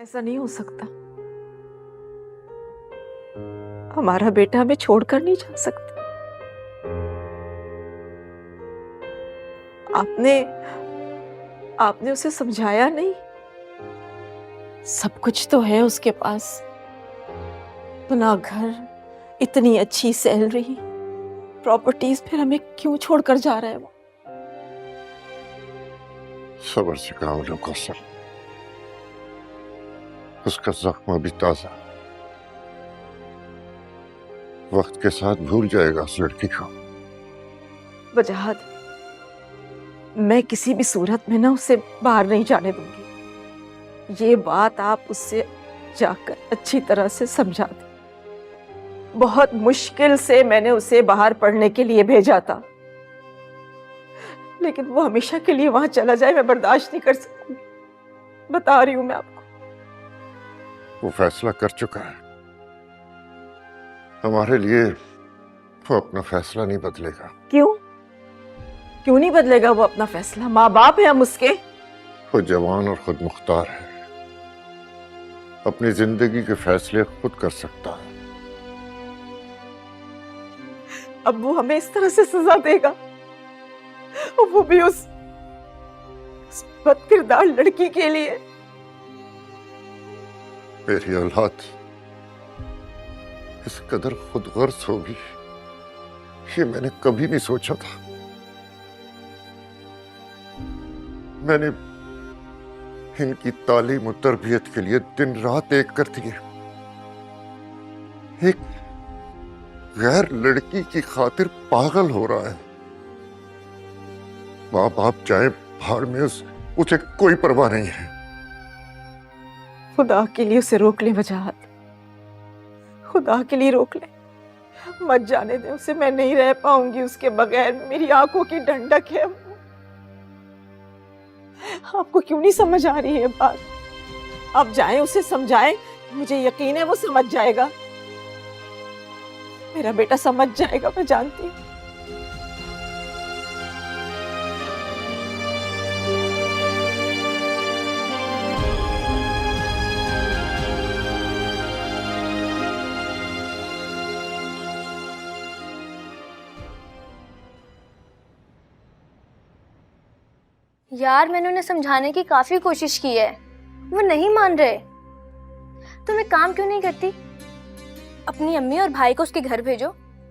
ऐसा नहीं हो सकता। हमारा बेटा हमें छोड़कर नहीं जा सकता। आपने उसे समझाया नहीं? सब कुछ तो है उसके पास, अपना घर, इतनी अच्छी सैलरी, प्रॉपर्टीज, फिर हमें क्यों छोड़कर जा रहा है वो? सब्र से काम लो कौसर, उसका जख्म अभी ताजा, वक्त के साथ भूल जाएगा उस लड़की को। वजाहत, मैं किसी भी सूरत में ना उसे बाहर नहीं जाने दूंगी। ये बात आप उससे जाकर अच्छी तरह से समझा दें। बहुत मुश्किल से मैंने उसे बाहर पढ़ने के लिए भेजा था, लेकिन वो हमेशा के लिए वहां चला जाए, मैं बर्दाश्त नहीं कर सकती। बता रही हूं मैं आपको। वो फैसला कर चुका है, हमारे लिए वो अपना फैसला नहीं बदलेगा। क्यों नहीं बदलेगा वो अपना फैसला? माँ बाप है हम उसके। वो जवान और खुद मुख्तार है, अपनी जिंदगी के फैसले खुद कर सकता है। अब वो हमें इस तरह से सजा देगा, और वो भी उस बदकिरदार लड़की के लिए। मेरी औलाद इस कदर खुदगर्ज होगी, ये मैंने कभी नहीं सोचा था। मैंने इनकी तालीम और तरबियत के लिए दिन रात एक कर दिए। एक गैर लड़की की खातिर पागल हो रहा है। माँ बाप चाहे भाड़ में, उसे कोई परवाह नहीं है। खुदा के लिए उसे रोक ले वजाहत, खुदा के लिए रोक ले, मत जाने दे उसे। मैं नहीं रह पाऊंगी उसके बगैर, मेरी आंखों की ठंडक है। आपको क्यों नहीं समझ आ रही है बात? आप जाएं, उसे समझाएं, मुझे यकीन है वो समझ जाएगा। मेरा बेटा समझ जाएगा, मैं जानती हूँ। यार मैंने उन्हें समझाने की काफी कोशिश की है, वो नहीं मान रहे। तुम एक काम क्यों नहीं करती, अपनी अम्मी और भाई को उसके घर भेजो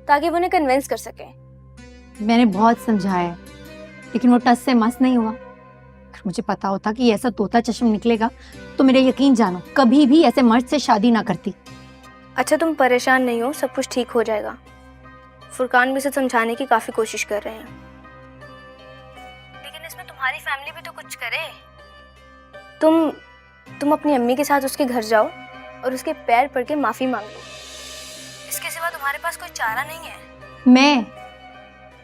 ताकि वो उन्हें कन्विंस कर सके। मैंने बहुत समझाया है, लेकिन वो टस से मस नहीं हुआ। अगर मुझे पता होता कि ऐसा तोता चश्म निकलेगा तो मेरा यकीन जानो कभी भी ऐसे मर्द से शादी ना करती। अच्छा तुम परेशान नहीं हो, सब कुछ ठीक हो जाएगा। फुरकान भी उसे समझाने की काफी कोशिश कर रहे हैं, लेकिन इसमें तुम्हारी फैमिली भी तो कुछ करे। तुम अपनी अम्मी के साथ उसके घर जाओ और उसके पैर पड़ के माफी मांग लो। इसके सिवा तुम्हारे पास कोई चारा नहीं है।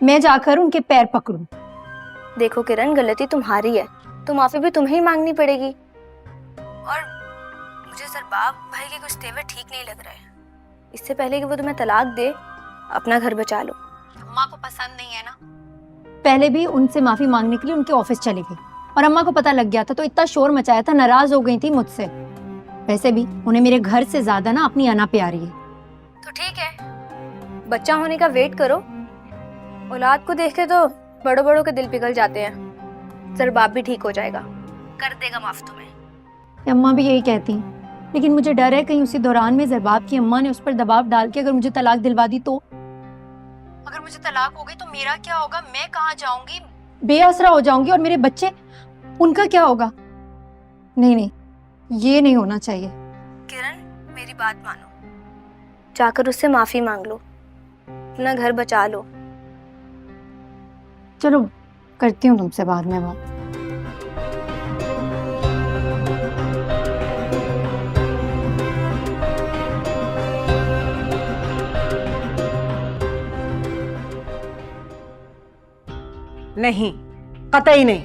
मैं जाकर उनके पैर पकड़ूं? देखो किरण, गलती तुम्हारी है तो माफी भी तुम्हें ही मांगनी पड़ेगी। और मुझे सरबाब भाई के कुछ तेवर ठीक नहीं लग रहे हैं। इससे पहले कि वो तुम्हें तलाक दे, अपना घर बचा लो। अम्मा को पसंद नहीं है ना। पहले भी उनसे माफी मांगने के लिए उनके ऑफिस चली गई और अम्मा को पता लग गया था तो इतना शोर मचाया था, नाराज हो गई थी मुझसे। वैसे भी उन्हें मेरे घर से ज्यादा ना अपनी अना प्यारी है। तो ठीक है, बच्चा होने का वेट करो। औलाद को देख के तो बड़ों बड़ों के दिल पिघल जाते हैं। सरबाब भी ठीक हो जाएगा, कर देगा माफ तुम्हें। अम्मा भी यही कहती, लेकिन मुझे डर है कहीं उसी दौरान में जरबाब की अम्मा ने उस पर दबाव डाल के अगर मुझे तलाक दिलवा दी तो। अगर मुझे तलाक हो गई तो मेरा क्या होगा? मैं कहाँ जाऊंगी? बेआसरा हो जाऊंगी। और मेरे बच्चे, उनका क्या होगा? नहीं, ये नहीं होना चाहिए। किरण मेरी बात मानो, जाकर उससे माफी मांग लो, अपना घर बचा लो। चलो करती हूँ तुमसे बाद में बात। नहीं, कतई नहीं।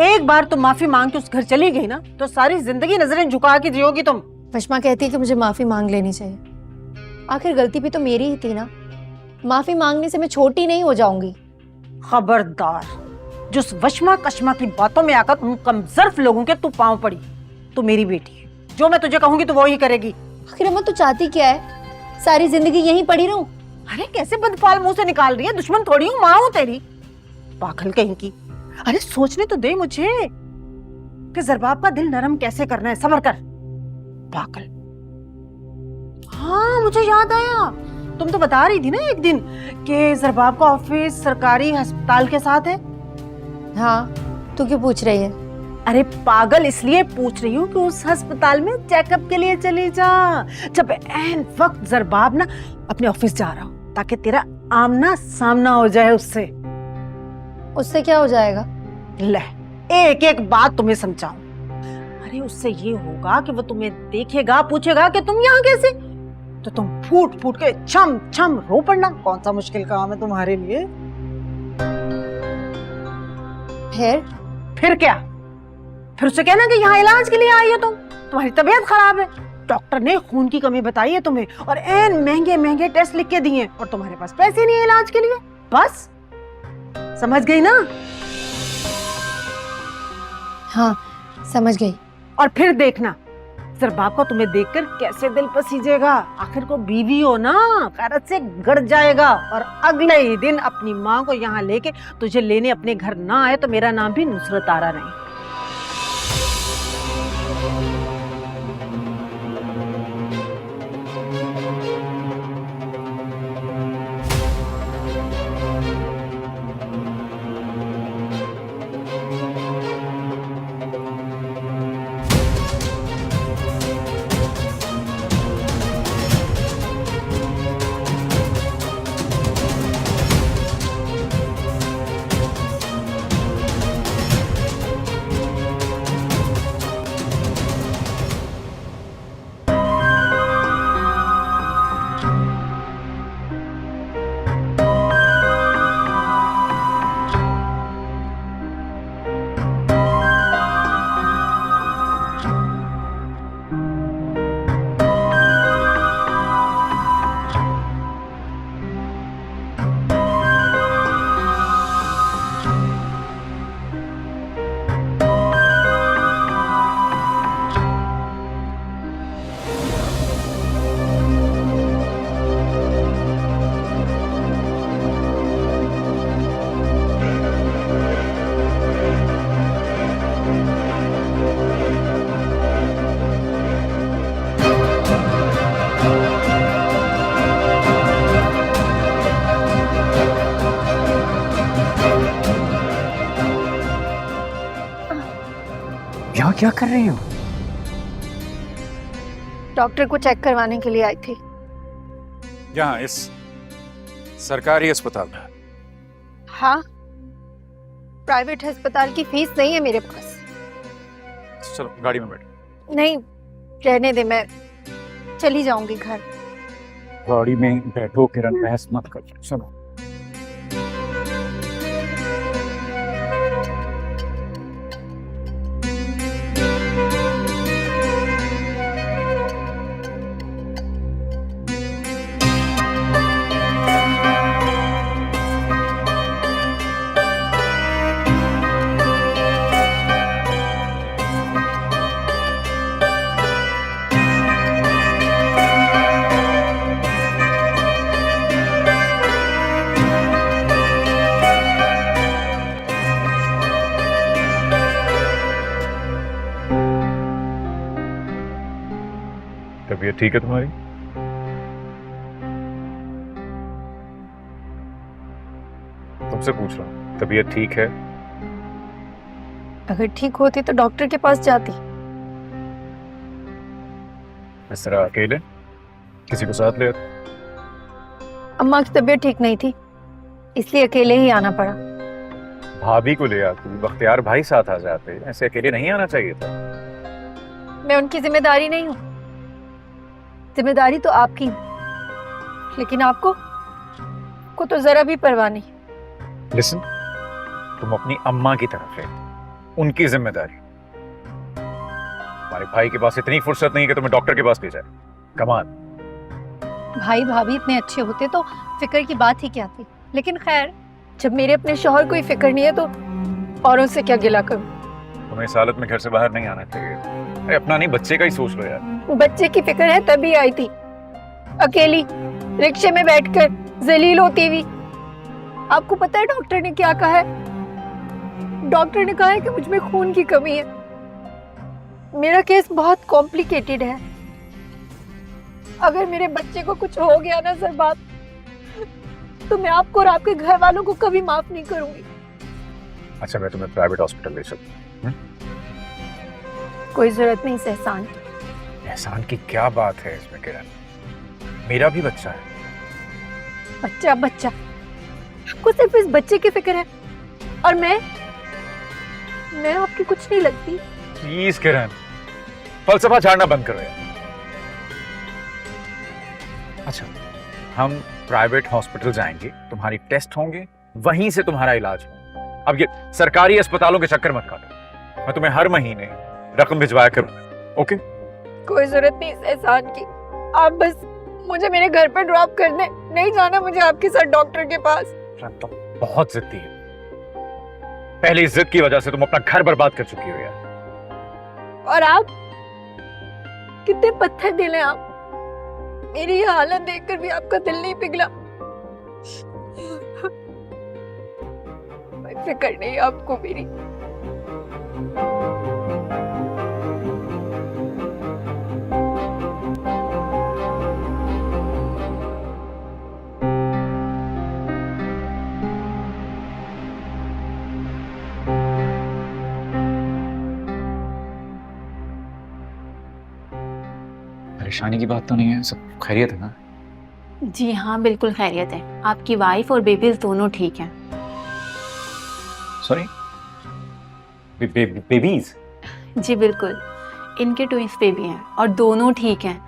एक बार तुम माफी मांग के उस घर चली गई ना तो सारी जिंदगी नजरें झुका के जियोगी तुम। वशमा कहती है कि मुझे माफी मांग लेनी चाहिए। आखिर गलती भी तो मेरी ही थी ना। माफी मांगने से मैं छोटी नहीं हो जाऊंगी। खबरदार, जो वशमा कशमा की बातों में आकर उन कमजर्फ लोगों के तू पांव पड़ी। तू मेरी बेटी है, जो मैं तुझे कहूंगी तो वो ही करेगी। आखिर अम्मा तू चाहती क्या है? सारी जिंदगी यहीं पड़ी रहूं? अरे कैसे बदफाल मुंह से निकाल रही है, दुश्मन थोड़ी हूँ, माँ हूँ तेरी, पागल कहीं की। अरे सोचने तो दे मुझे कि ज़रबाब का दिल नरम कैसे करना है, सब्र कर पागल। हाँ मुझे याद आया, तुम तो बता रही थी ना एक दिन कि ज़रबाब का ऑफिस सरकारी अस्पताल के साथ है। हाँ, तू क्यों पूछ रही है? अरे पागल इसलिए पूछ रही हूँ कि उस अस्पताल में चेकअप के लिए चली जा, जब एन वक्त ज़रबाब ना अपने ऑफिस जा रहा हो, ताकि तेरा आमना सामना हो जाए उससे। उससे क्या हो जाएगा? ले एक एक बात तुम्हें समझाऊं। अरे उससे ये होगा कि वो तुम्हें देखेगा, पूछेगा कि तुम यहाँ कैसे, तो तुम फूट फूट के छम छम रो पड़ना। कौन सा मुश्किल काम है तुम्हारे लिए? फिर क्या? फिर उसे कहना कि यहाँ इलाज के लिए आई हो तुम, तुम्हारी तबीयत खराब है, डॉक्टर ने खून की कमी बताई है तुम्हें और एन महंगे महंगे टेस्ट लिख के दिए और तुम्हारे पास पैसे नहीं है इलाज के लिए। बस समझ गई ना? हाँ समझ गई। और फिर देखना ज़रबाब को तुम्हें देखकर कैसे दिल पसीजेगा। आखिर को बीवी हो ना, गैरत से गड़ जाएगा और अगले ही दिन अपनी माँ को यहाँ लेके तुझे लेने अपने घर ना आए तो मेरा नाम भी नुसरत आरा नहीं। यहाँ क्या कर रही हो? डॉक्टर को चेक करवाने के लिए आई थी। यहाँ इस सरकारी अस्पताल में? हाँ, प्राइवेट अस्पताल की फीस नहीं है मेरे पास। चलो गाड़ी में बैठो। नहीं रहने दे, मैं चली जाऊंगी घर। गाड़ी में बैठो किरण, बहस मत कर। चलो। तबीयत ठीक है तुम्हारी? तुमसे पूछ रहा हूँ, तबीयत ठीक है? अगर ठीक होती तो डॉक्टर के पास जाती। इस तरह अकेले? किसी को साथ ले? अम्मा की तबीयत ठीक नहीं थी, इसलिए अकेले ही आना पड़ा। भाभी को ले आती, बख्तियार भाई साथ आ जाते, ऐसे अकेले नहीं आना चाहिए था। मैं उनकी जिम्मेदारी नहीं हूँ, जिम्मेदारी तो आपकी, लेकिन आपको तो जरा भी परवाह नहीं। लिसन, तुम अपनी अम्मा की तरफ है, उनकी जिम्मेदारी। हमारे भाई के पास इतनी फुर्सत नहीं है कि तुम्हें डॉक्टर के पास ले जाए। कमाल। भाई भाभी इतने अच्छे होते तो फिक्र की बात ही क्या थी, लेकिन खैर जब मेरे अपने शौहर को ही फिक्र नहीं है तो औरों से क्या गिला करूं। तुम्हें इस हालत में घर से बाहर नहीं आना चाहिए। अरे अपना नहीं, बच्चे का ही सोच लो यार। बच्चे की फिक्र है तभी आई थी, अकेली रिक्शे में बैठकर जलील होती हुई। आपको पता है डॉक्टर ने क्या कहा है? डॉक्टर ने कहा है कि मुझ में खून की कमी है। मेरा केस बहुत कॉम्प्लिकेटेड है। अगर मेरे बच्चे को कुछ हो गया ना ज़रबाब, तो मैं आपको और आपके घर वालों को कभी माफ नहीं करूंगी। अच्छा मैं तुम्हें प्राइवेट हॉस्पिटल ले चलता हूँ। कोई जरूरत नहीं सहसान। एहसान की क्या बात है इसमें किरण, मेरा भी बच्चा है। बच्चा बच्चा, आपको सिर्फ इस बच्चे की फिक्र है और मैं आपकी कुछ नहीं लगती। प्लीज किरण, फलसफा झाड़ना बंद करो यार। अच्छा हम प्राइवेट हॉस्पिटल जाएंगे, तुम्हारी टेस्ट होंगे, वहीं से तुम्हारा इलाज होगा। अब ये सरकारी अस्पतालों के चक्कर मत काटो, मैं तुम्हें हर महीने रकम भिजवाया करूंगा। ओके? कोई जरूरत नहीं इस एहसान की। आप बस मुझे मेरे घर पर ड्रॉप कर दें। नहीं जाना मुझे आपके साथ डॉक्टर के पास। तुम बहुत जिद्दी है। पहले इस जिद की वजह से तुम अपना घर बर्बाद कर चुकी हो यार। और आप कितने पत्थर दिल हैं आप। मेरी ये हालत देखकर भी आपका दिल नहीं पिघला। फिक्र नहीं आपको मेरी। परेशानी की बात तो नहीं है, सब खैरियत है ना? जी हाँ बिल्कुल खैरियत है। आपकी वाइफ और बेबीज दोनों ठीक हैं। Sorry, babies? जी बिल्कुल, इनके ट्विंस बेबी हैं और दोनों ठीक हैं।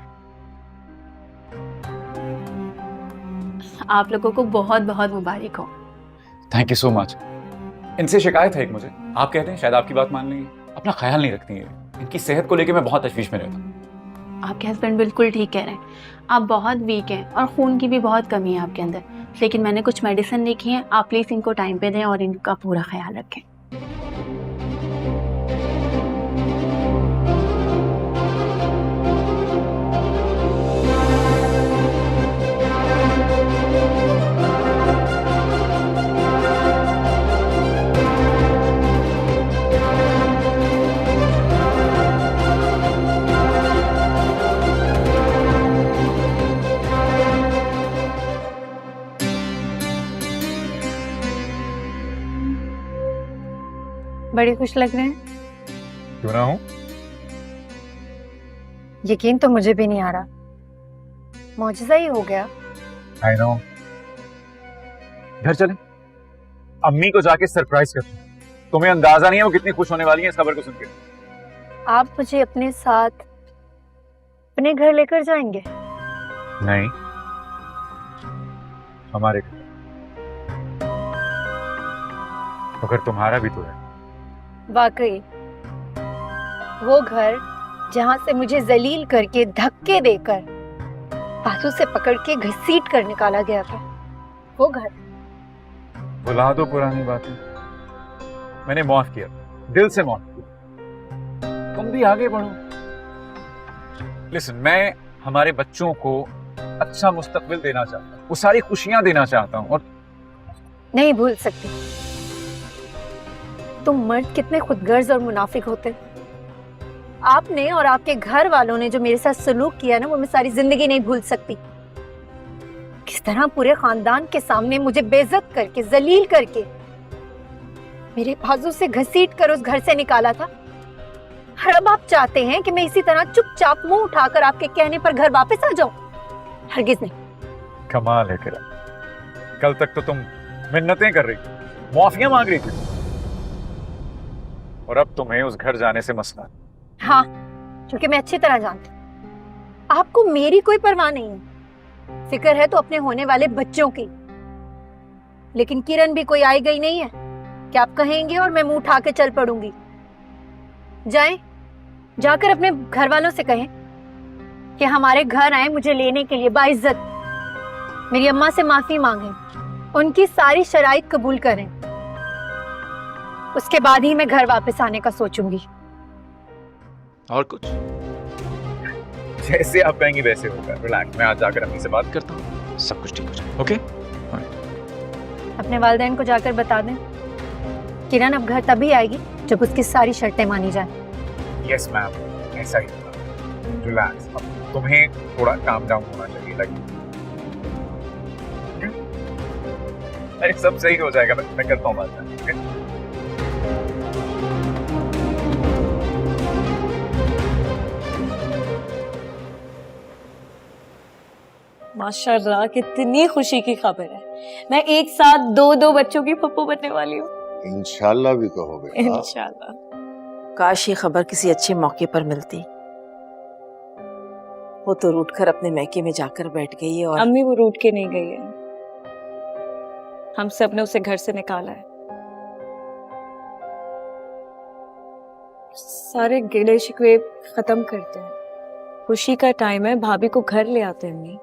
आप लोगों को बहुत बहुत मुबारक हो। Thank you so much. इनसे शिकायत है एक मुझे, आप कहते हैं शायद आपकी बात मान लेंगे, अपना ख्याल नहीं रखती है। इनकी सेहत को लेकर मैं बहुत तशवीश में रहता हूँ। आपके हस्बैंड बिल्कुल ठीक कह रहे हैं, आप बहुत वीक हैं और खून की भी बहुत कमी है आपके अंदर। लेकिन मैंने कुछ मेडिसिन लिखी है, आप प्लीज़ इनको टाइम पे दें और इनका पूरा ख्याल रखें। बड़े खुश लग रहे हैं। क्यों ना हूँ? यकीन तो मुझे भी नहीं आ रहा। मौजज़ा ही हो गया। I know. घर चलें, अम्मी को जाके सरप्राइज करते हैं। तुम्हें अंदाजा नहीं है वो कितनी खुश होने वाली है इस खबर को सुनकर। आप मुझे अपने साथ अपने घर लेकर जाएंगे? नहीं, हमारे घर। तो घर तुम्हारा भी तो है। वाकई वो घर जहां से मुझे जलील करके धक्के देकर बाजू से पकड़ के घसीट कर निकाला गया था, वो घर। भुला दो पुरानी बातें, मैंने माफ किया, दिल से माफ किया। तुम भी आगे बढ़ो। लिसन, मैं हमारे बच्चों को अच्छा मुस्तकबिल देना चाहता हूँ, वो सारी खुशियां देना चाहता हूँ। और नहीं भूल सकती। तुम मर्द कितने खुदगर्ज और मुनाफिक होते। आपने और आपके घर वालों ने जो मेरे साथ सलूक किया ना, वो मैं सारी जिंदगी नहीं भूल सकती। किस तरह पूरे खानदान के सामने मुझे बेइज्जत करके, जलील करके, मेरे बाजू से घसीट कर उस घर से निकाला था। और अब आप चाहते हैं कि मैं इसी तरह चुपचाप मुंह उठाकर आपके कहने पर घर वापस आ जाऊं? हरगिज नहीं। कमाल है किरण, कल तक तो तुम मिन्नतें कर रही थी, माफियां मांग रही थी, और अब तुम्हें उस घर जाने से मसला है। हाँ, क्योंकि मैं अच्छी तरह जानती हूँ आपको मेरी कोई परवाह नहीं है। फिक्र है तो अपने होने वाले बच्चों की। लेकिन किरण भी कोई आई गई नहीं है कि आप कहेंगे और मैं मुंह उठा के चल पड़ूंगी। जाएं, जाकर अपने घर वालों से कहें कि हमारे घर आए मुझे लेने के लिए बाइज्जत। मेरी अम्मा से माफी मांगें, उनकी सारी शराइत कबूल करें। उसके बाद ही मैं घर वापस आने का सोचूंगी। और कुछ? जैसे आप कहेंगी वैसे होगा। रिलैक्स, मैं आज जाकर अम्मी से बात करता हूँ, सब कुछ ठीक हो जाएगा। ओके? अपने वालिदैन को जाकर बता दें किरण अब घर तभी आएगी जब उसकी सारी शर्तें मानी जाए। यस मैम, ऐसा ही होगा। रिलैक्स, अब तुम्हें थोड़ा काम डाउन होना चाहिए। अरे सब सही हो जाएगा, मैं करता हूँ बात। माशाल्लाह कितनी खुशी की खबर है। मैं एक साथ दो बच्चों की पप्पू बनने वाली हूँ। इंशाल्लाह भी कहो बेटा। इंशाल्लाह। काश ये खबर किसी अच्छे मौके पर मिलती। वो तो रूठ कर अपने मैके में जाकर बैठ गई है। और अम्मी वो रूठ के नहीं गई है, हम सब ने उसे घर से निकाला है। सारे गिले शिकवे खत्म करते हैं। खुशी का टाइम है, भाभी को घर ले आते हैं अम्मी।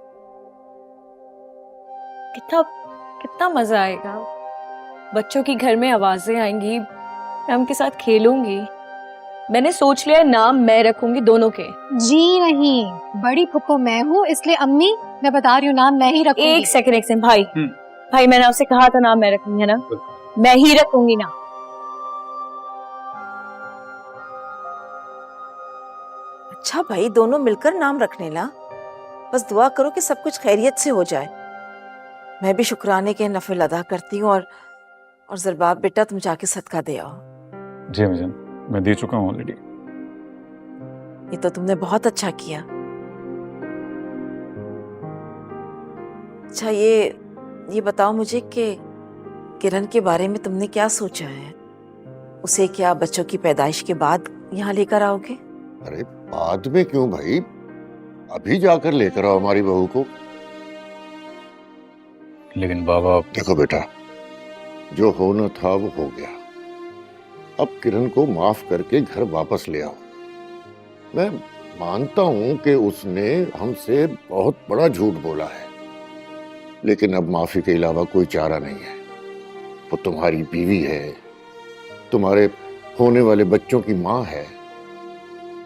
कितना कितना मजा आएगा। बच्चों की घर में आवाजें आएंगी, मैं उनके साथ खेलूंगी। मैंने सोच लिया नाम मैं रखूंगी दोनों के। जी नहीं, बड़ी फुप्पो मैं हूँ, इसलिए अम्मी मैं बता रही हूँ नाम मैं ही रखूंगी। एक सेकंड भाई, भाई मैंने आपसे कहा था नाम मैं रखूंगी, है ना? मैं ही रखूंगी ना। अच्छा भाई, दोनों मिलकर नाम रखने ला। बस दुआ करो कि सब कुछ खैरियत से हो जाए। मैं भी शुक्राने के नफल अदा करती हूँ। और ज़रबाब बेटा, तुम जाके सदका दे आओ। जी अम्मीजान, मैं दे चुका हूँ ऑलरेडी। ये तो तुमने बहुत अच्छा किया। अच्छा ये बताओ मुझे कि किरण के बारे में तुमने क्या सोचा है? उसे क्या बच्चों की पैदाइश के बाद यहाँ लेकर आओगे? अरे बाद में क्यों भाई, अभी जाकर लेकर आओ हमारी बहू को। लेकिन बाबा, देखो बेटा, जो होना था वो हो गया। अब किरण को माफ करके घर वापस ले आओ। मैं मानता हूं कि उसने हमसे बहुत बड़ा झूठ बोला है, लेकिन अब माफी के अलावा कोई चारा नहीं है। वो तुम्हारी बीवी है, तुम्हारे होने वाले बच्चों की माँ है।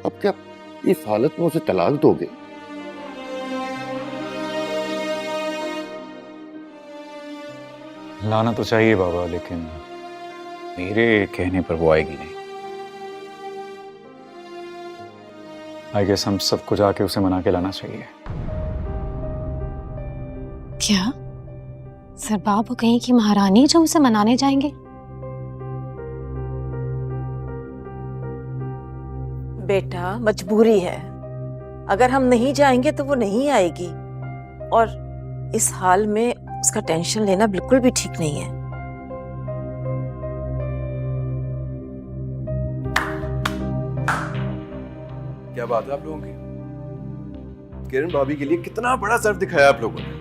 अब क्या इस हालत में उसे तलाक दोगे? लाना तो चाहिए बाबा, लेकिन मेरे कहने पर वो आएगी नहीं। आई गेस हम सबको जाके उसे मना के लाना चाहिए। क्या ज़रबाब वो कहीं की महारानी जो उसे मनाने जाएंगे? बेटा मजबूरी है, अगर हम नहीं जाएंगे तो वो नहीं आएगी। और इस हाल में उसका टेंशन लेना बिल्कुल भी ठीक नहीं है। क्या बात है आप लोगों की? किरण भाभी के लिए कितना बड़ा सर्व दिखाया आप लोगों ने।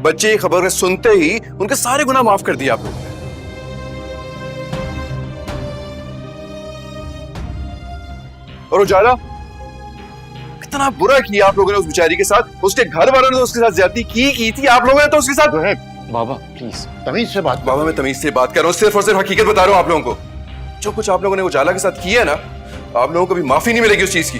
बच्चे ये खबर सुनते ही उनके सारे गुनाह माफ कर दिए आप लोगों ने। और उजाला, कितना बुरा किया आप लोगों ने उस बेचारी के साथ। उसके घर वालों ने तो उसके साथ ज्यादती की थी, आप लोगों ने तो उसके साथ। बाबा प्लीज तमीज से बात। बाबा मैं तमीज से बात कर रहा हूँ, सिर्फ और सिर्फ हकीकत बता रहा हूँ आप लोगों को। जो कुछ आप लोगों ने उजाला के साथ किया ना, आप लोगों को भी माफी नहीं मिलेगी उस चीज की।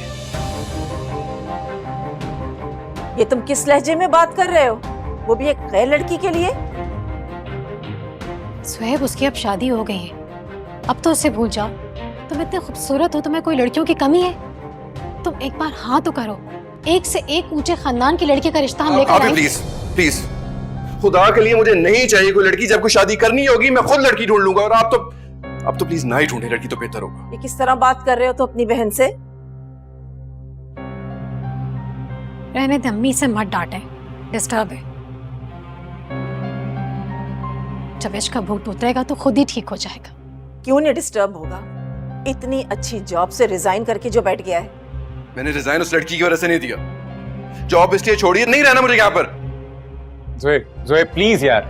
ये तुम किस लहजे में बात कर रहे हो, वो भी एक गैर लड़की के लिए? सुहेब, उसकी अब शादी हो गई है, अब तो उसे भूल जाओ। तुम इतने खूबसूरत हो, तुम्हें कोई लड़कियों की कमी है? तुम एक बार हाँ तो करो। एक से एक ऊंचे खानदान की लड़की का रिश्ता हम लेकर आए। प्लीज प्लीज, खुदा के लिए मुझे नहीं चाहिए कोई लड़की। जब कोई शादी करनी होगी मैं खुद लड़की ढूंढ लूंगा। और आप तो प्लीज ना ही ढूंढे लड़की तो बेहतर होगा। ये किस तरह बात कर रहे हो तो अपनी बहन से? रहने दे, अम्मी से मत डांटे, डिस्टर्ब है। जब इश्क का भूत उतरेगा तो खुद ही ठीक हो जाएगा। क्यों नहीं डिस्टर्ब होगा? इतनी अच्छी जॉब से रिजाइन करके जो बैठ गया है। मैंने रिजाइन उस लड़की की वजह से नहीं दिया। जॉब इसलिए छोड़ी, नहीं रहना मुझे यहाँ पर। जोए प्लीज यार।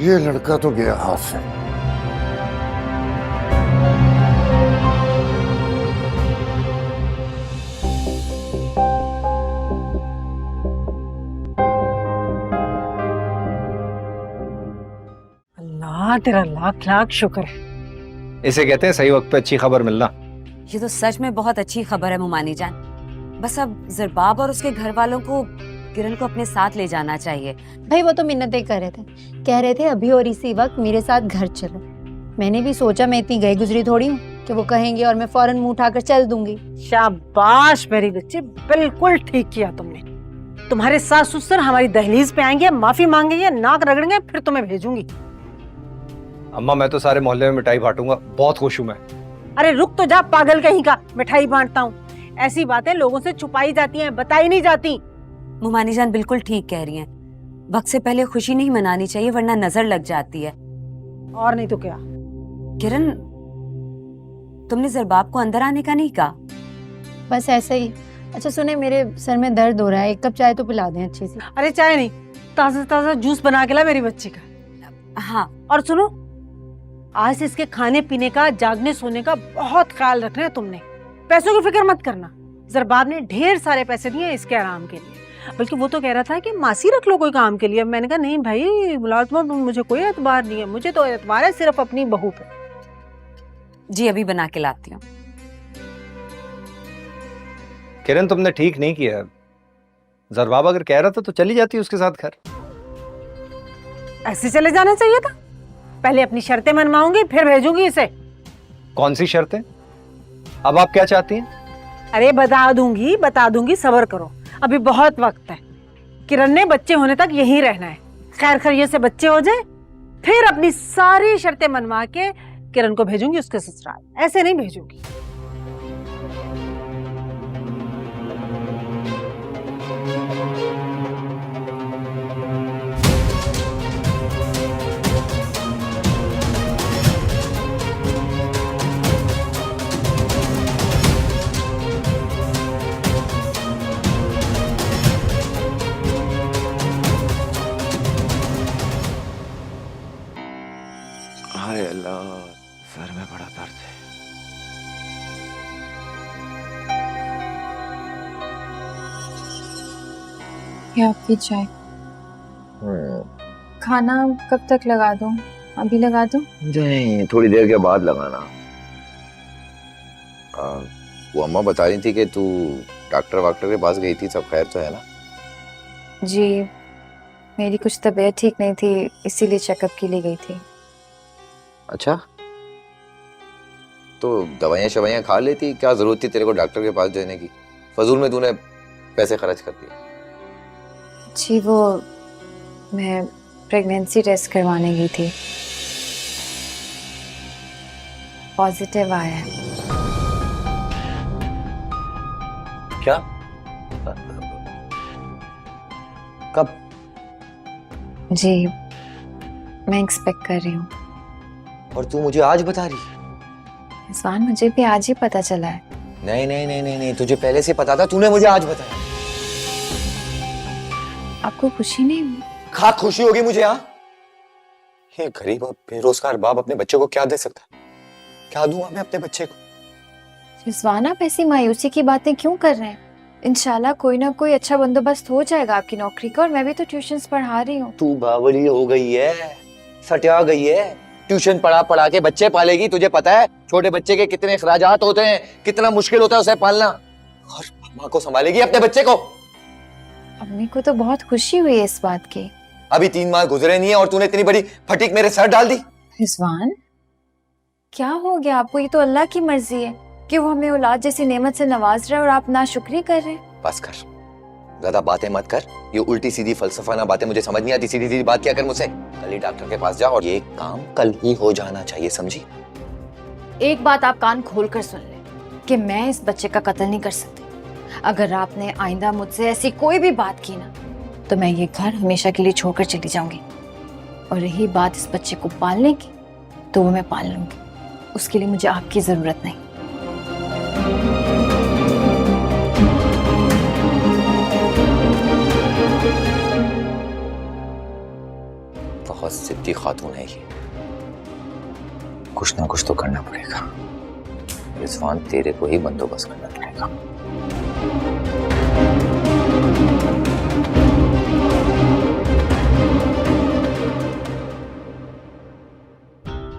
ये लड़का तो गया हाथ से। अल्लाह तेरा लाख लाख शुक्र है। इसे कहते हैं सही वक्त पे अच्छी खबर मिलना। ये तो सच में बहुत अच्छी खबर है मुमानी जान। बस अब ज़रबाब और उसके घर वालों को किरण को अपने साथ ले जाना चाहिए। भाई वो तो मिन्नतें कर रहे थे, कह रहे थे अभी और इसी वक्त मेरे साथ घर चलो। मैंने भी सोचा मैं इतनी गई गुजरी थोड़ी हूँ कि वो कहेंगे और मैं फौरन मुंह उठाकर चल दूंगी। शाबाश मेरी बच्ची, बिल्कुल ठीक किया तुमने। तुम्हारे सास ससुर हमारी दहलीज पे आएंगे, माफी मांगेंगे, नाक रगड़ेंगे, फिर तुम्हें भेजूंगी। अम्मा मैं तो सारे मोहल्ले में मिठाई बांटूंगा, बहुत खुश हूँ मैं। अरे रुक तो जा पागल कहीं का, मिठाई बांटता हूँ। ऐसी बातें लोगों से छुपाई जाती हैं, बताई नहीं जाती। मुमानी जान बिल्कुल ठीक कह रही हैं। वक्त से पहले खुशी नहीं मनानी चाहिए वरना नजर लग जाती है। और नहीं तो क्या। किरण, तुमने ज़रबाब को अंदर आने का नहीं कहा? बस ऐसे ही। अच्छा सुने, मेरे सर में दर्द हो रहा है, एक कप चाय तो पिला दें अच्छी सी। अरे चाय नहीं, ताजा ताजा जूस बना के ला मेरी बच्ची का। हाँ। और सुनो, आज से इसके खाने पीने का, जागने सोने का बहुत ख्याल रखना है तुमने। पैसों की फिक्र मत करना। ज़रबाब ने ढेर सारे पैसे दिए इसके आराम के लिए, बल्कि वो तो कह रहा था कि मासी रख लो कोई काम के लिए। मैंने कहा नहीं भाई, मुलाजमत मुझे कोई एतबार नहीं है, मुझे तो एतबार है सिर्फ अपनी बहू पे। जी अभी बना के लाती हूँ। किरण तुमने ठीक नहीं किया। ज़रबाब अगर कह रहा था तो चली जाती उसके साथ घर। ऐसे चले जाना चाहिए था। पहले अपनी शर्तें मनवाऊंगी फिर भेजूंगी इसे। कौन सी शर्तें? अब आप क्या चाहती हैं? अरे बता दूंगी, सब्र करो, अभी बहुत वक्त है। किरण ने बच्चे होने तक यहीं रहना है। खैर खैरियत से बच्चे हो जाए फिर अपनी सारी शर्तें मनवा के किरण को भेजूंगी उसके ससुराल। ऐसे नहीं भेजूंगी। हाय अल्लाह, सर में बड़ा दर्द है। ये आपकी चाय। खाना कब तक लगा दूं? अभी लगा दूं? नहीं, थोड़ी देर के बाद लगाना। वो अम्मा बता रही थी कि तू डॉक्टर के पास गई थी, सब खैर तो है ना? जी, मेरी कुछ तबीयत ठीक नहीं थी, इसीलिए चेकअप के लिए गई थी। अच्छा, तो दवाइयाँ शवाइयाँ खा लेती, क्या जरूरत थी तेरे को डॉक्टर के पास जाने की? फजूल में तूने पैसे खर्च कर दिए। जी वो मैं प्रेगनेंसी टेस्ट करवाने गई थी, पॉजिटिव आया है। क्या? कब? जी मैं एक्सपेक्ट कर रही हूँ। और तू मुझे आज बता रही? रिजवान मुझे भी आज ही पता चला है। नहीं, तुझे पहले से पता था, तूने मुझे आज बताया। आपको खुशी नहीं हुई? खा खुशी होगी मुझे। हाँ, ये गरीब और बेरोजगार बाप अपने बच्चे को क्या दे सकता है? क्या दूंगा मैं अपने बच्चे को? रिजवान आप ऐसी मायूसी की बातें क्यों कर रहे हैं? इंशाल्लाह कोई ना कोई अच्छा बंदोबस्त हो जाएगा आपकी नौकरी का। और मैं भी तो ट्यूशंस पढ़ा रही हूँ। तू बावली हो गई है, सटिया गई है। ट्यूशन पढ़ा के बच्चे पालेगी। तुझे पता है छोटे बच्चे के कितने अखराजात होते हैं, कितना मुश्किल होता है उसे पालना। और माँ को संभालेगी अपने बच्चे को? अम्मी को तो बहुत खुशी हुई है इस बात की। अभी 3 माह गुजरे नहीं है और तूने इतनी बड़ी फटीक मेरे सर डाल दी। रिजवान क्या हो गया आपको? ये तो अल्लाह की मर्जी है कि वो हमें औलाद जैसी नेमत से नवाज रहा है और आप नाशुक्री कर रहे हैं। बस कर, ज्यादा बातें मत कर। ये उल्टी सीधी फलसफाना बातें मुझे समझ नहीं आती। सीधी सीधी बात क्या कर मुझसे। कल ही डॉक्टर के पास जा और ये काम कल ही हो जाना चाहिए, समझी? एक बात आप कान खोल कर सुन ले कि मैं इस बच्चे का कत्ल नहीं कर सकती। अगर आपने आइंदा मुझसे ऐसी कोई भी बात की ना तो मैं ये घर हमेशा के लिए छोड़कर चली जाऊंगी। और रही बात इस बच्चे को पालने की, तो वो मैं पाल लूंगी। उसके लिए मुझे आपकी जरूरत नहीं। बहुत जिद्दी खातून है ये। कुछ ना कुछ तो करना पड़ेगा। रिजवान तेरे को ही बंदोबस्त करना पड़ेगा।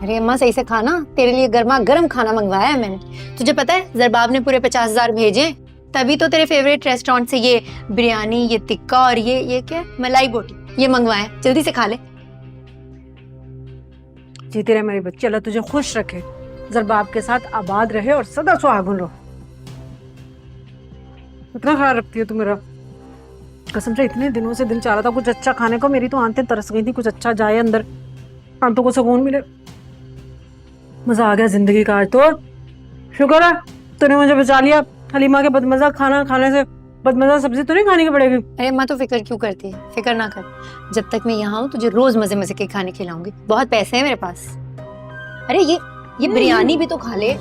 अरे अम्मा सही से खाना, तेरे लिए गर्मा गर्म खाना मंगवाया है मैंने। तुझे पता है जरबाब ने पूरे 50,000 भेजे हैं, तभी तो तेरे फेवरेट रेस्टोरेंट से ये बिरयानी, ये टिक्का और ये क्या है, मलाई बोटी ये मंगवाया। जल्दी से खा ले। जीती रहे मेरी बच्ची, अल्लाह तुझे खुश रखे, जरबाब के साथ आबाद रहे और सदा सुहागन रहो। इतना ख्याल रखती है तू मेरा, कसम से इतने दिनों से दिल चाह रहा था कुछ अच्छा खाने को, मेरी तो आंतें तरस गई थी, कुछ अच्छा जाए अंदर, आंतों को सुकून मिले। मजा आ गया जिंदगी का आज तो। शुक्र है तूने मुझे बचा लिया, हलीमा के बदमजा खाना खाने से बदमजा सब्जी तो नहीं खाने की पड़ेगी। अरे अम्मा तो फिक्र क्यों करती है, फिक्र ना कर, जब तक मैं यहाँ हूँ तुझे रोज मजे मजे के खाने खिलाऊंगी, बहुत पैसे हैं मेरे पास। अरे ये बिरयानी भी तो खा ले।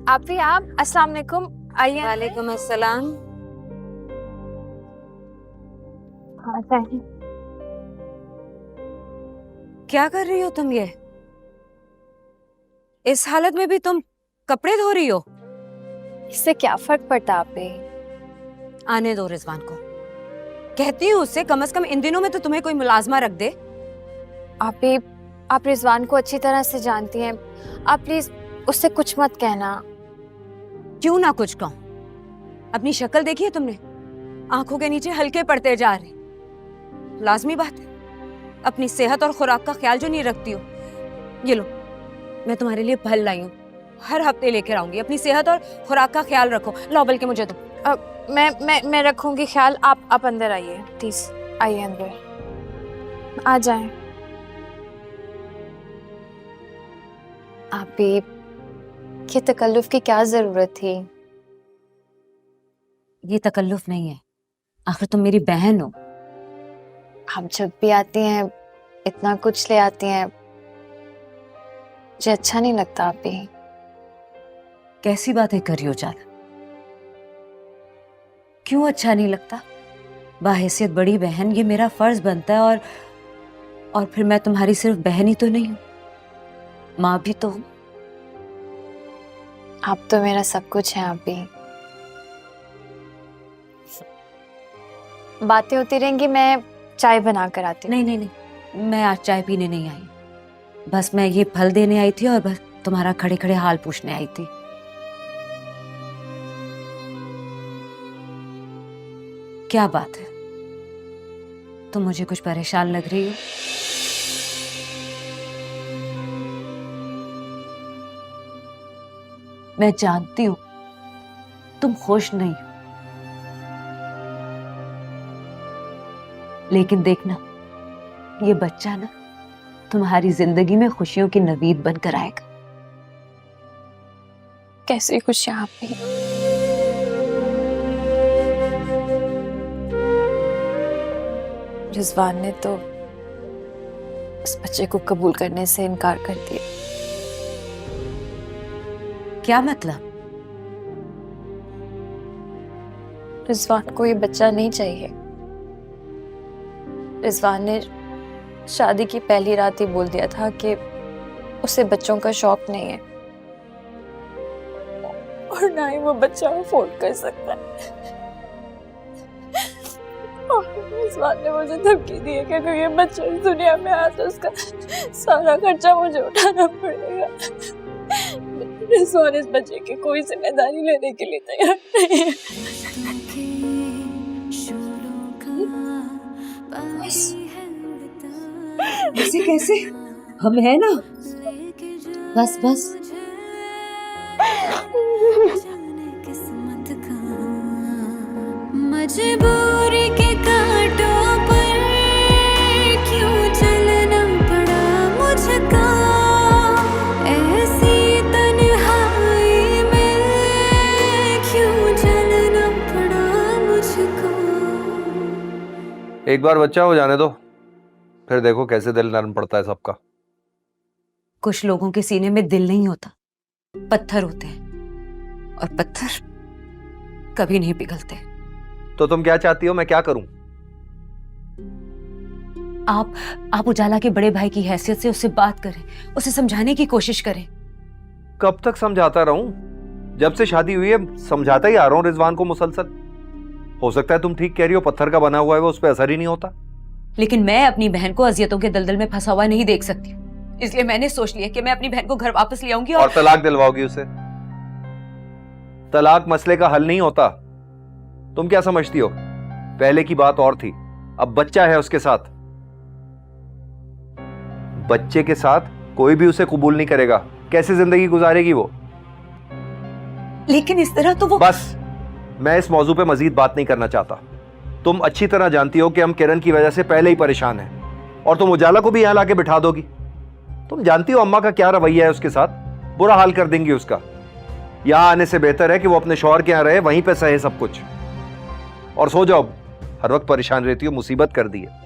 आप भी आप, अस्सलाम वालेकुम, आइए। वालेकुम अस्सलाम। क्या कर रही हो तुम ये? इस हालत में भी तुम कपड़े धो रही हो? इससे क्या फर्क पड़ता आप पे? आने दो रिजवान को, कहती हूँ उससे कम से कम इन दिनों में तो तुम्हें कोई मुलाजमा रख दे। आप रिजवान को अच्छी तरह से जानती हैं, आप प्लीज उससे कुछ मत कहना। क्यों ना कुछ कहूं? अपनी शक्ल देखी है तुमने? आंखों के नीचे हल्के पड़ते जा रहे। लाजमी बात है, अपनी सेहत और खुराक का ख्याल जो नहीं रखती हो। ये लो, मैं तुम्हारे लिए फल लाई हूँ, हर हफ्ते लेकर आऊंगी। अपनी सेहत और खुराक का ख्याल रखो। लो बल्कि मुझे दो। मैं रखूंगी ख्याल। आप अंदर आइए प्लीज, आइए अंदर आ जाएं। आप ये तकल्लुफ की क्या जरूरत थी? ये तकल्लुफ नहीं है, आखिर तुम मेरी बहन हो। आप जब भी आती हैं इतना कुछ ले आती हैं, मुझे अच्छा नहीं लगता। आप भी कैसी बातें कर रही हो जादा? क्यों अच्छा नहीं लगता? बाहैसियत बड़ी बहन ये मेरा फर्ज बनता है, और फिर मैं तुम्हारी सिर्फ बहन ही तो नहीं हूं, माँ भी तो हूं। आप तो मेरा सब कुछ है। आप भी बातें होती रहेंगी, मैं चाय बना कर आती हूँ। नहीं, मैं आज चाय पीने नहीं आई, बस मैं ये फल देने आई थी और बस तुम्हारा खड़े खड़े हाल पूछने आई थी। क्या बात है, तुम मुझे कुछ परेशान लग रही हो? मैं जानती हूं तुम खुश नहीं हो, लेकिन देखना ये बच्चा ना तुम्हारी जिंदगी में खुशियों की नवीद बनकर आएगा। कैसी खुशियां आप भी। रिजवान ने तो उस बच्चे को कबूल करने से इनकार कर दिया। क्या मतलब? रिजवान को ये बच्चा नहीं चाहिए। रिजवान ने शादी की पहली रात ही बोल दिया था कि उसे बच्चों का शौक नहीं है और ना ही वो बच्चा अफोर्ड कर सकता है। और रिजवान ने मुझे धमकी दी है कि अगर ये बच्चा इस दुनिया में आया तो उसका सारा खर्चा मुझे उठाना पड़ेगा। रिजवान इस बच्चे की कोई जिम्मेदारी लेने के लिए तैयार नहीं है। ऐसे कैसे? हम है ना, बस बस। मजबूरी के कांटों पर क्यों चलना पड़ा मुझको। एक बार बच्चा हो जाने दो, फिर देखो कैसे दिल नरम पड़ता है सबका। कुछ लोगों के सीने में दिल नहीं होता, पत्थर होते हैं, और पत्थर कभी नहीं पिघलते। तो तुम क्या चाहती हो, मैं क्या करूं? आप उजाला के बड़े भाई की हैसियत से उससे बात करें, उसे समझाने की कोशिश करें। कब तक समझाता रहूं? जब से शादी हुई है समझाता ही आ रहा हूं रिजवान को मुसलसल। हो सकता है तुम ठीक कह रही हो, पत्थर का बना हुआ है वो, उस पर असर ही नहीं होता। लेकिन मैं अपनी बहन को अजियतों के दलदल में फंसा हुआ नहीं देख सकती, इसलिए मैंने सोच लिया कि मैं अपनी बहन को घर वापस ले आऊंगी और तलाक दिलवाओगी उसे। तलाक मसले का हल नहीं होता। तुम क्या समझती हो, पहले की बात और थी, अब बच्चा है उसके साथ। बच्चे के साथ कोई भी उसे कबूल नहीं करेगा, कैसे जिंदगी गुजारेगी वो? लेकिन इस तरह तो वो... बस, मैं इस मौजू पे मजीद बात नहीं करना चाहता। तुम अच्छी तरह जानती हो कि हम किरण की वजह से पहले ही परेशान हैं, और तुम उजाला को भी यहां लाके बिठा दोगी। तुम जानती हो अम्मा का क्या रवैया है उसके साथ, बुरा हाल कर देंगी उसका। यहां आने से बेहतर है कि वो अपने शौहर के यहां रहे, वहीं पे सहे सब कुछ। और सो जाओ, हर वक्त परेशान रहती हो, मुसीबत कर दी है।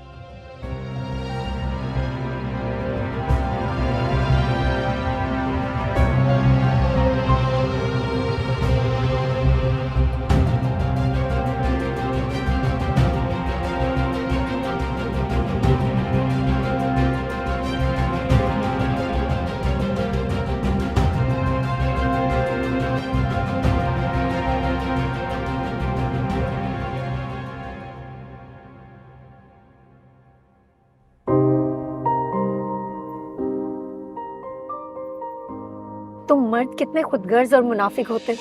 तुम मर्द कितने खुदगर्ज और मुनाफिक होते।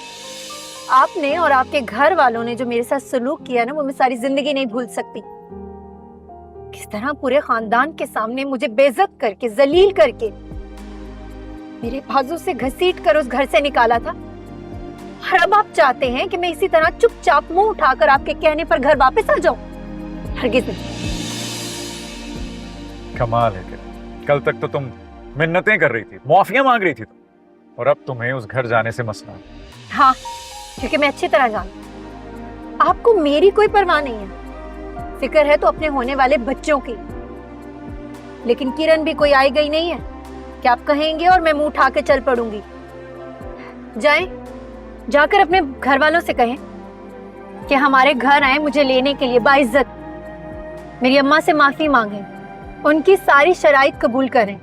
आपने और आपके घर वालों ने जो मेरे साथ सलूक किया ना, वो मैं सारी जिंदगी नहीं भूल सकती। किस तरह पूरे खानदान के सामने मुझे बेइज्जत करके, जलील करके, मेरे बाजू से घसीट कर उस घर से निकाला था। और अब आप चाहते हैं कि मैं इसी तरह चुपचाप मुंह उठाकर आपके कहने पर घर वापस आ जाऊं? हरगिज नहीं। कमाल है कि कल तक तो तुम मिन्नतें कर रही थी, माफिया मांग रही थी तुम, और अब तुम्हें उस घर जाने से मसला है। हाँ, क्योंकि मैं अच्छी तरह जानती, आपको मेरी कोई परवाह नहीं है। फिक्र है तो अपने होने वाले बच्चों की। लेकिन किरण भी कोई आई गई नहीं है कि आप कहेंगे और मैं मुंह उठा के चल पड़ूंगी। जाएं, जाकर अपने घर वालों से कहें कि हमारे घर आए मुझे लेने के लिए बाइज्जत, मेरी अम्मा से माफी मांगें, उनकी सारी शराइत कबूल करें।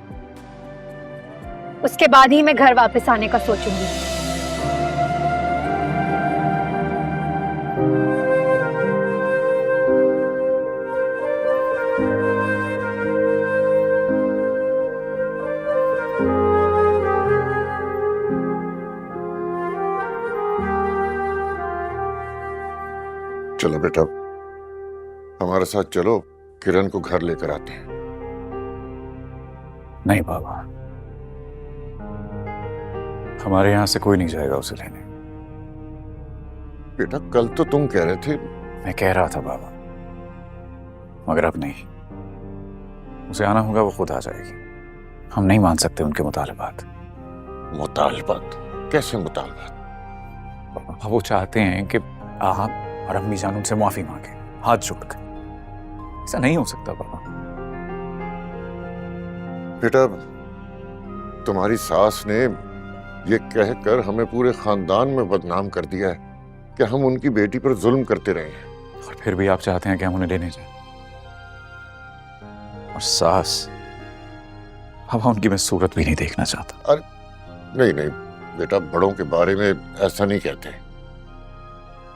उसके बाद ही मैं घर वापस आने का सोचूंगी। चलो बेटा, हमारे साथ चलो, किरण को घर लेकर आते हैं। नहीं बाबा, हमारे यहां से कोई नहीं जाएगा उसे लेने। बेटा, कल तो तुम कह रहे थे। मैं कह रहा था बाबा, मगर अब नहीं। उसे आना होगा, वो खुद आ जाएगी। हम नहीं मान सकते उनके मुतालबात। मुतालबात? कैसे मुतालबात? बाबा, वो चाहते हैं कि आप और अम्मी जान उनसे माफी मांगे, हाथ जोड़कर। ऐसा नहीं हो सकता बाबा। बेटा, तुम्हारी सास ने ये कहकर हमें पूरे खानदान में बदनाम कर दिया है कि हम उनकी बेटी पर जुल्म करते रहे हैं। और फिर भी आप चाहते हैं कि हम उन्हें लेने जाएं। और सास, अब उनकी मैं सूरत भी नहीं देखना चाहता। अरे नहीं नहीं बेटा, बड़ों के बारे में ऐसा नहीं कहते।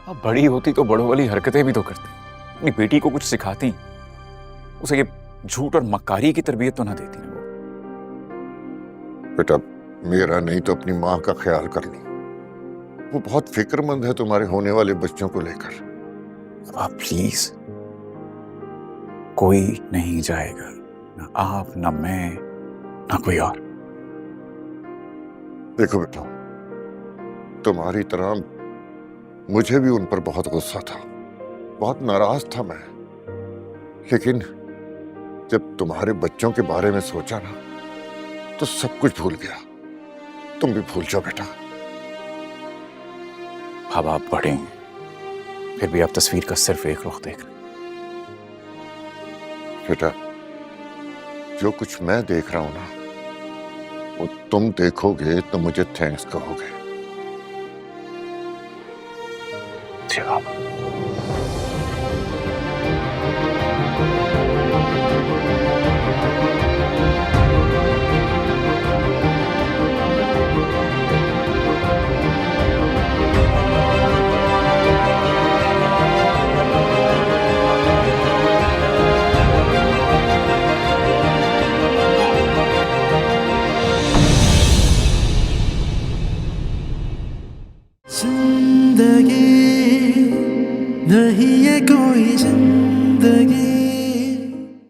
अब बड़ी होती तो बड़ों वाली हरकतें भी तो करती, अपनी बेटी को कुछ सिखाती, उसे ये झूठ और मक्कारी की तरबियत तो ना देती ना वो। बेटा, मेरा नहीं तो अपनी माँ का ख्याल कर लो। वो बहुत फिक्रमंद है तुम्हारे होने वाले बच्चों को लेकर। आप प्लीज, कोई नहीं जाएगा, ना आप, ना मैं, ना कोई और। देखो बेटा, तुम्हारी तरह मुझे भी उन पर बहुत गुस्सा था, बहुत नाराज था मैं। लेकिन जब तुम्हारे बच्चों के बारे में सोचा ना, तो सब कुछ भूल गया। तुम भी भूल जाओ बेटा। अब आप बड़े हैं, फिर भी आप तस्वीर का सिर्फ एक रुख देख रहे हैं। बेटा, जो कुछ मैं देख रहा हूं ना, वो तुम देखोगे तो मुझे थैंक्स कहोगे। जी बाबा।